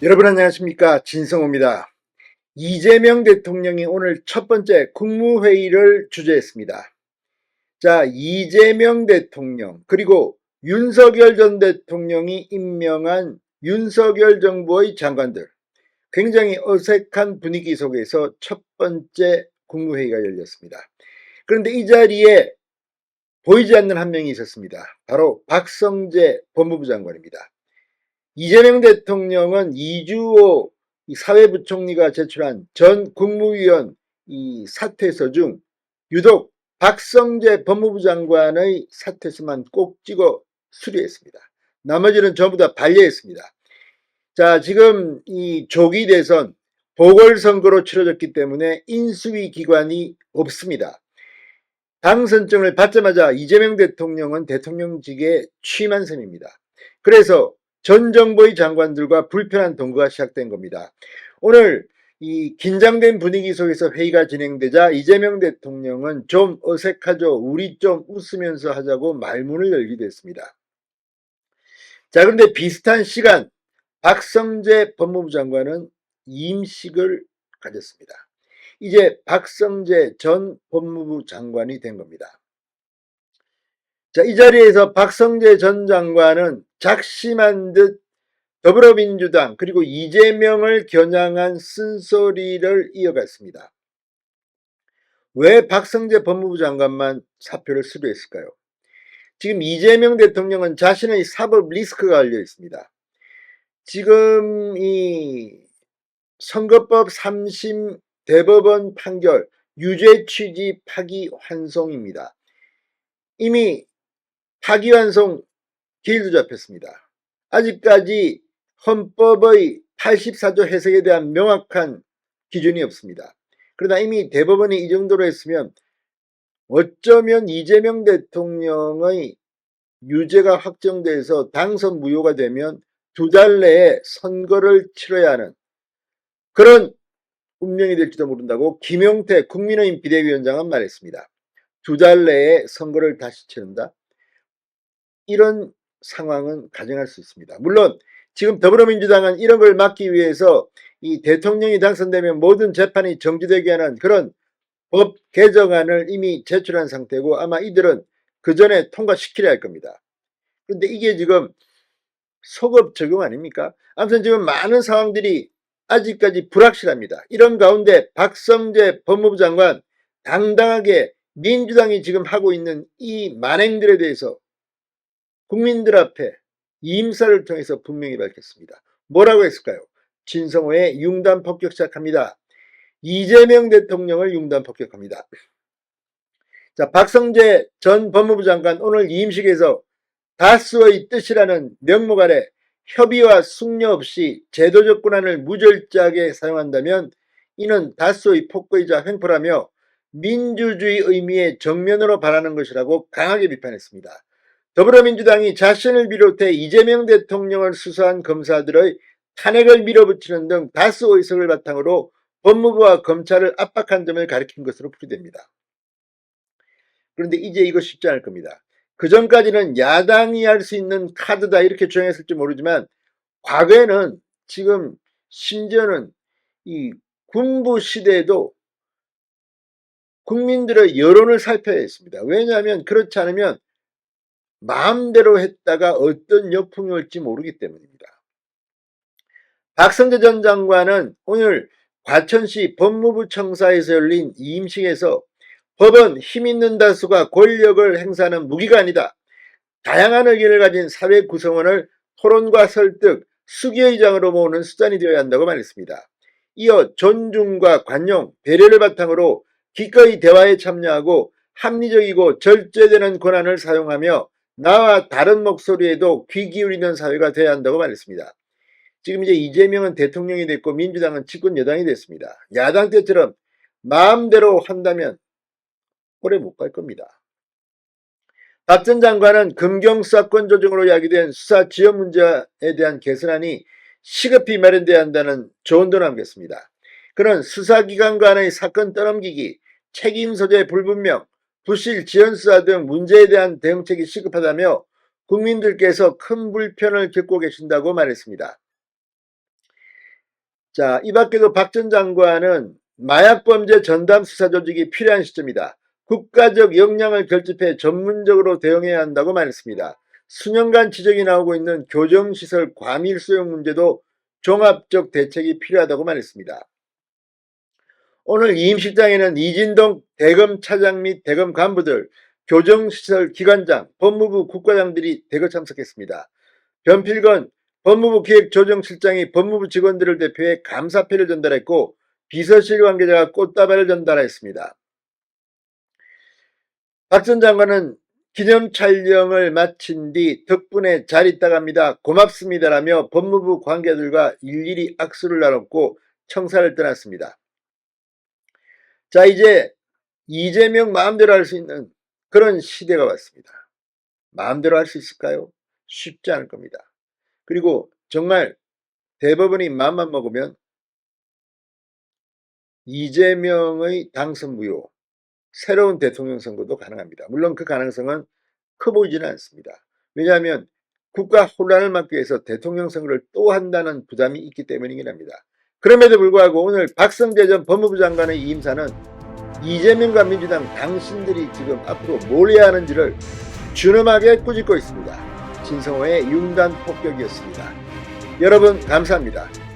여러분 안녕하십니까, 진성호입니다. 이재명 대통령이 오늘 첫 번째 국무회의를 주재했습니다. 자, 이재명 대통령 그리고 윤석열 전 대통령이 임명한 윤석열 정부의 장관들, 굉장히 어색한 분위기 속에서 첫 번째 국무회의가 열렸습니다. 그런데 이 자리에 보이지 않는 한 명이 있었습니다. 바로 박성재 법무부 장관입니다. 이재명 대통령은 이주호 사회부총리가 제출한 전 국무위원 사퇴서 중 유독 박성재 법무부 장관의 사퇴서만 꼭 찍어 수리했습니다. 나머지는 전부 다 반려했습니다. 자, 지금 이 조기 대선 보궐선거로 치러졌기 때문에 인수위 기관이 없습니다. 당선증을 받자마자 이재명 대통령은 대통령직에 취임한 셈입니다. 그래서 전 정부의 장관들과 불편한 동거가 시작된 겁니다. 오늘 이 긴장된 분위기 속에서 회의가 진행되자 이재명 대통령은 좀 어색하죠. 우리 좀 웃으면서 하자고 말문을 열기도 했습니다. 자, 그런데 비슷한 시간 박성재 법무부 장관은 임식을 가졌습니다. 이제 박성재 전 법무부 장관이 된 겁니다. 자, 이 자리에서 박성재 전 장관은 작심한 듯 더불어민주당 그리고 이재명을 겨냥한 쓴소리를 이어갔습니다. 왜 박성재 법무부 장관만 사표를 수료했을까요? 지금 이재명 대통령은 자신의 사법 리스크가 걸려 있습니다. 지금 이 선거법 3심 대법원 판결 유죄 취지 파기환송입니다. 이미 파기환송 기일도 잡혔습니다. 아직까지 헌법의 84조 해석에 대한 명확한 기준이 없습니다. 그러나 이미 대법원이 이 정도로 했으면 어쩌면 이재명 대통령의 유죄가 확정돼서 당선 무효가 되면 2달 내에 선거를 치러야 하는 그런 운명이 될지도 모른다고 김용태 국민의힘 비대위원장은 말했습니다. 2달 내에 선거를 다시 치른다? 이런 상황은 가정할 수 있습니다. 물론 지금 더불어민주당은 이런 걸 막기 위해서 이 대통령이 당선되면 모든 재판이 정지되게 하는 그런 법 개정안을 이미 제출한 상태고 아마 이들은 그 전에 통과시키려 할 겁니다. 그런데 이게 지금 소급 적용 아닙니까? 아무튼 지금 많은 상황들이 아직까지 불확실합니다. 이런 가운데 박성재 법무부 장관 당당하게 민주당이 지금 하고 있는 이 만행들에 대해서 국민들 앞에 임사를 통해서 분명히 밝혔습니다. 뭐라고 했을까요? 진성호의 융단 폭격 시작합니다. 이재명 대통령을 융단 폭격합니다. 자, 박성재 전 법무부 장관 오늘 임식에서 다수의 뜻이라는 명목 아래 협의와 숙려 없이 제도적 권한을 무절제하게 사용한다면 이는 다수의 폭거이자 횡포라며 민주주의 의미의 정면으로 반하는 것이라고 강하게 비판했습니다. 더불어민주당이 자신을 비롯해 이재명 대통령을 수사한 검사들의 탄핵을 밀어붙이는 등 다수 의석을 바탕으로 법무부와 검찰을 압박한 점을 가리킨 것으로 풀이됩니다. 그런데 이제 이거 쉽지 않을 겁니다. 그전까지는 야당이 할 수 있는 카드다 이렇게 주장했을지 모르지만 과거에는 지금 심지어는 이 군부 시대에도 국민들의 여론을 살펴야 했습니다. 왜냐하면 그렇지 않으면 마음대로 했다가 어떤 역풍이 올지 모르기 때문입니다. 박성재 전 장관은 오늘 과천시 법무부 청사에서 열린 임식에서 법은 힘 있는 다수가 권력을 행사하는 무기가 아니다. 다양한 의견을 가진 사회 구성원을 토론과 설득, 수기의장으로 모으는 수단이 되어야 한다고 말했습니다. 이어 존중과 관용, 배려를 바탕으로 기꺼이 대화에 참여하고 합리적이고 절제되는 권한을 사용하며 나와 다른 목소리에도 귀 기울이는 사회가 되어야 한다고 말했습니다. 지금 이제 이재명은 대통령이 됐고 민주당은 집권 여당이 됐습니다. 야당 때처럼 마음대로 한다면 오래 못 갈 겁니다. 박 전 장관은 금경수사권 조정으로 야기된 수사 지연 문제에 대한 개선안이 시급히 마련돼야 한다는 조언도 남겼습니다. 그는 수사기관 간의 사건 떠넘기기, 책임 소재 불분명, 부실 지연 수사 등 문제에 대한 대응책이 시급하다며 국민들께서 큰 불편을 겪고 계신다고 말했습니다. 자, 이 밖에도 박 전 장관은 마약범죄 전담 수사 조직이 필요한 시점이다. 국가적 역량을 결집해 전문적으로 대응해야 한다고 말했습니다. 수년간 지적이 나오고 있는 교정시설 과밀 수용 문제도 종합적 대책이 필요하다고 말했습니다. 오늘 이임식장에는 이진동 대검 차장 및 대검 간부들, 교정시설 기관장, 법무부 국과장들이 대거 참석했습니다. 변필건 법무부 기획조정실장이 법무부 직원들을 대표해 감사패를 전달했고 비서실 관계자가 꽃다발을 전달했습니다. 박 전 장관은 기념 촬영을 마친 뒤 덕분에 잘 있다 갑니다. 고맙습니다라며 법무부 관계자들과 일일이 악수를 나눴고 청사를 떠났습니다. 자, 이제 이재명 마음대로 할 수 있는 그런 시대가 왔습니다. 마음대로 할 수 있을까요? 쉽지 않을 겁니다. 그리고 정말 대법원이 마음만 먹으면 이재명의 당선 무효, 새로운 대통령 선거도 가능합니다. 물론 그 가능성은 커 보이지는 않습니다. 왜냐하면 국가 혼란을 막기 위해서 대통령 선거를 또 한다는 부담이 있기 때문이긴 합니다. 그럼에도 불구하고 오늘 박성재 전 법무부 장관의 이 임사는 이재명과 민주당 당신들이 지금 앞으로 뭘 해야 하는지를 준엄하게 꾸짖고 있습니다. 진성호의 융단 폭격이었습니다. 여러분 감사합니다.